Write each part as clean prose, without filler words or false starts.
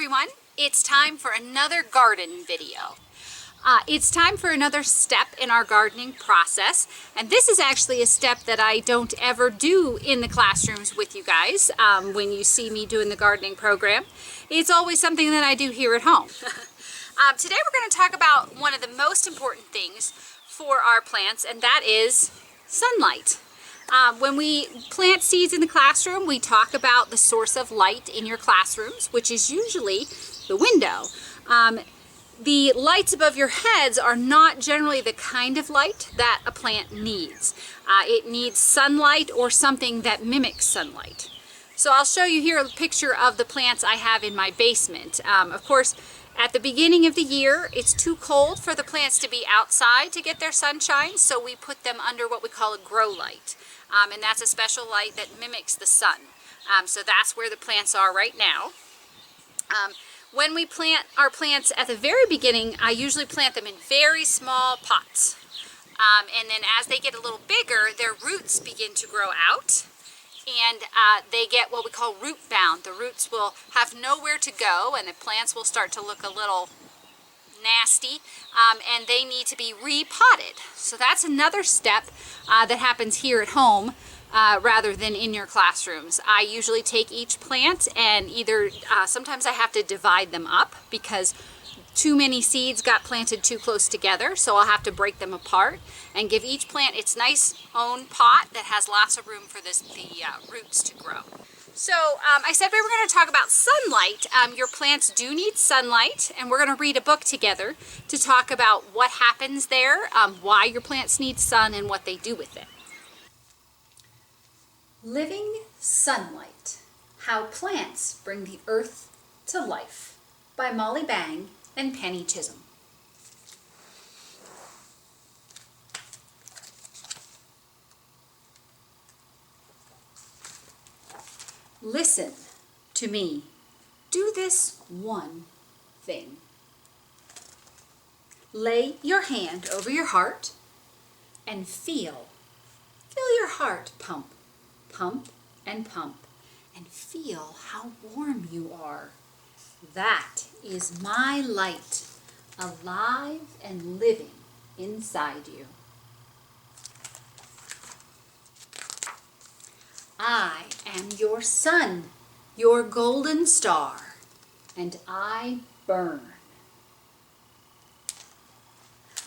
everyone, it's time for another garden video. It's time for another step in our gardening process, and this is actually a step that I don't ever do in the classrooms with you guys when you see me doing the gardening program. It's always something that I do here at home. Today we're going to talk about one of the most important things for our plants, and that is sunlight. When we plant seeds in the classroom, we talk about the source of light in your classrooms, which is usually the window. The lights above your heads are not generally the kind of light that a plant needs. It needs sunlight or something that mimics sunlight. So I'll show you here a picture of the plants I have in my basement. Of course, at the beginning of the year, it's too cold for the plants to be outside to get their sunshine, so we put them under what we call a grow light. And that's a special light that mimics the sun. So that's where the plants are right now. When we plant our plants at the very beginning, I usually plant them in very small pots. And then as they get a little bigger, their roots begin to grow out. And they get what we call root bound. The roots will have nowhere to go, and the plants will start to look a little nasty, and they need to be repotted. So that's another step that happens here at home rather than in your classrooms. I usually take each plant and either sometimes I have to divide them up because too many seeds got planted too close together, so I'll have to break them apart and give each plant its nice own pot that has lots of room for the roots to grow. So I said we were going to talk about sunlight. Your plants do need sunlight, and we're going to read a book together to talk about what happens there, why your plants need sun, and what they do with it. Living Sunlight, How Plants Bring the Earth to Life by Molly Bang and Penny Chisholm. Listen to me. Do this one thing. Lay your hand over your heart and feel your heart pump, pump and pump, and feel how warm you are. That is my light, alive and living inside you. I am your sun, your golden star, and I burn.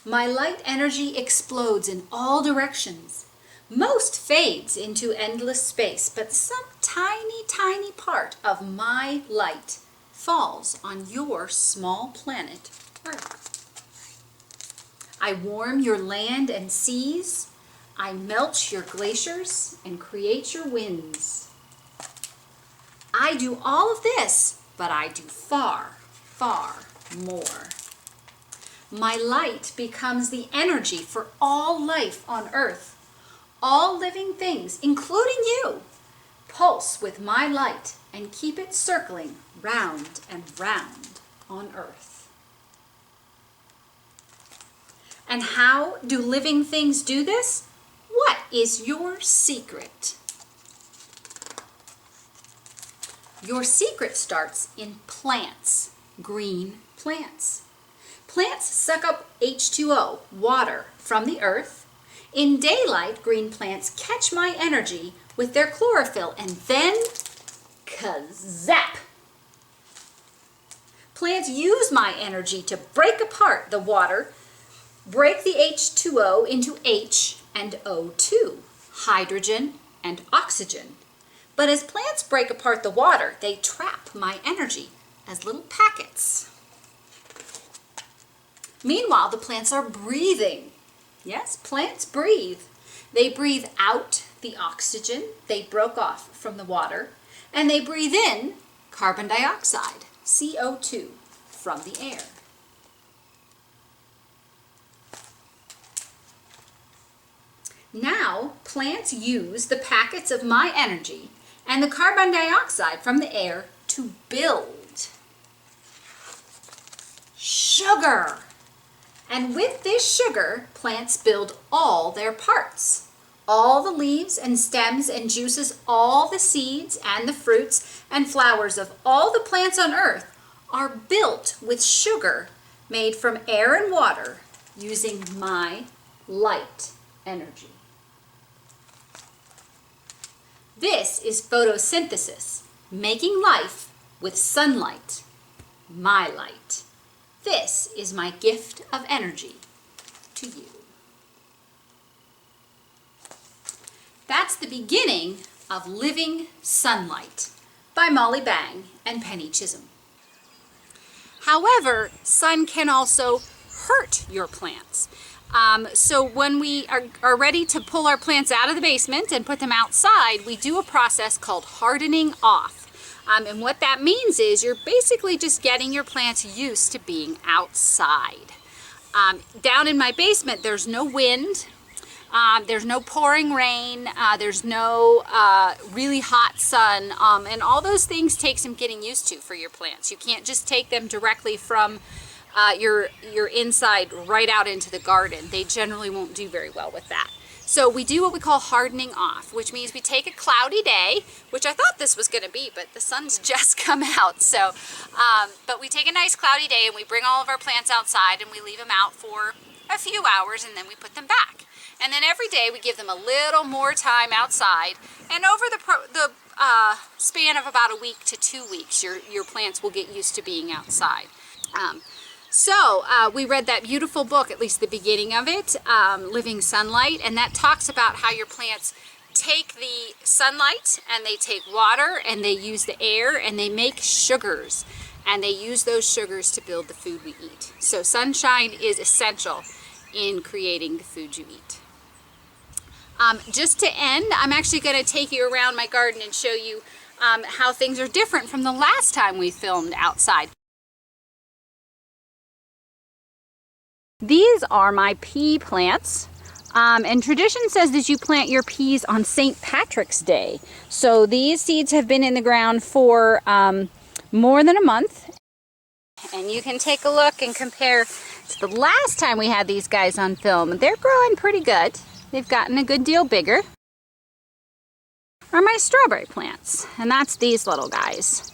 My light energy explodes in all directions. Most fades into endless space, but some tiny, tiny part of my light falls on your small planet, Earth. I warm your land and seas. I melt your glaciers and create your winds. I do all of this, but I do far, far more. My light becomes the energy for all life on Earth. All living things, including you, pulse with my light and keep it circling round and round on Earth. And how do living things do this? What is your secret? Your secret starts in plants, green plants. Plants suck up H2O, water, from the earth. In daylight, green plants catch my energy with their chlorophyll and then ka-zap! Plants use my energy to break apart the water, break the H2O into H and O2, hydrogen and oxygen. But as plants break apart the water, they trap my energy as little packets. Meanwhile, the plants are breathing. Yes, plants breathe. They breathe out the oxygen they broke off from the water, and they breathe in carbon dioxide, CO2, from the air. Now, plants use the packets of my energy and the carbon dioxide from the air to build sugar. And with this sugar, plants build all their parts. All the leaves and stems and juices, all the seeds and the fruits and flowers of all the plants on earth are built with sugar made from air and water using my light energy. This is photosynthesis, making life with sunlight, my light. This is my gift of energy to you. That's the beginning of Living Sunlight by Molly Bang and Penny Chisholm. However, sun can also hurt your plants. So when we are ready to pull our plants out of the basement and put them outside, we do a process called hardening off. And what that means is you're basically just getting your plants used to being outside. Down in my basement, there's no wind, there's no pouring rain, there's no really hot sun, and all those things take some getting used to for your plants. You can't just take them directly from your inside right out into the garden. They generally won't do very well with that. So we do what we call hardening off, which means we take a cloudy day, which I thought this was going to be, but the sun's just come out. So, but we take a nice cloudy day and we bring all of our plants outside and we leave them out for a few hours and then we put them back. And then every day we give them a little more time outside, and over the span of about a week to 2 weeks, your plants will get used to being outside. So we read that beautiful book, at least the beginning of it, Living Sunlight, and that talks about how your plants take the sunlight and they take water and they use the air and they make sugars, and they use those sugars to build the food we eat. So sunshine is essential in creating the food you eat. Just to end, I'm actually going to take you around my garden and show you how things are different from the last time we filmed outside. These are my pea plants, and tradition says that you plant your peas on St. Patrick's Day. So these seeds have been in the ground for more than a month, and you can take a look and compare to the last time we had these guys on film. They're growing pretty good. They've gotten a good deal bigger. Are my strawberry plants, and that's these little guys.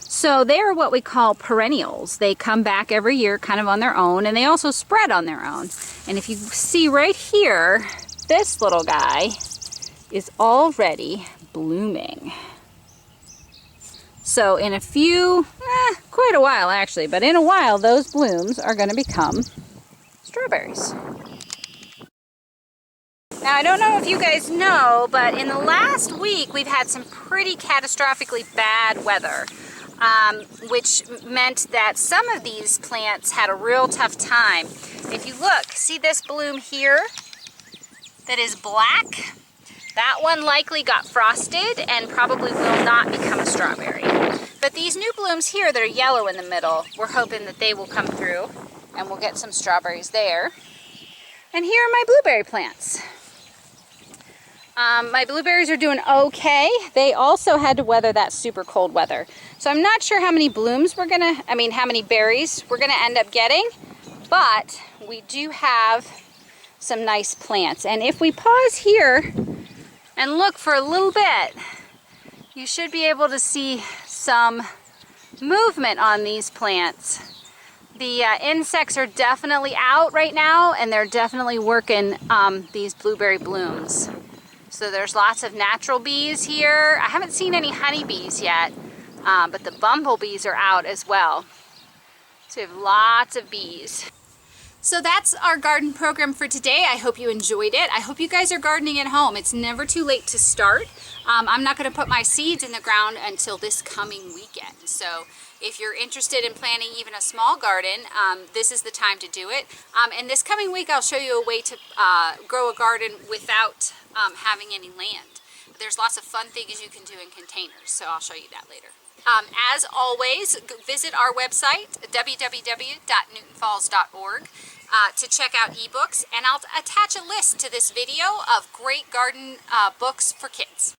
So they are what we call perennials. They come back every year kind of on their own, and they also spread on their own. And if you see right here, this little guy is already blooming. So in a few, quite a while actually, but in a while those blooms are going to become strawberries. Now, I don't know if you guys know, but in the last week we've had some pretty catastrophically bad weather, which meant that some of these plants had a real tough time. If you look, see this bloom here that is black? That one likely got frosted and probably will not become a strawberry. But these new blooms here that are yellow in the middle, we're hoping that they will come through and we'll get some strawberries there. And here are my blueberry plants. My blueberries are doing okay. They also had to weather that super cold weather. So I'm not sure how many blooms how many berries we're gonna end up getting, but we do have some nice plants. And if we pause here and look for a little bit, you should be able to see some movement on these plants. The insects are definitely out right now, and they're definitely working these blueberry blooms. So there's lots of natural bees here. I haven't seen any honeybees yet, but the bumblebees are out as well. So we have lots of bees. So that's our garden program for today. I hope you enjoyed it. I hope you guys are gardening at home. It's never too late to start. I'm not going to put my seeds in the ground until this coming weekend. So if you're interested in planting even a small garden, this is the time to do it. And this coming week I'll show you a way to grow a garden without having any land. There's lots of fun things you can do in containers, so I'll show you that later. As always, visit our website, www.newtonfalls.org, to check out ebooks, and I'll attach a list to this video of great garden books for kids.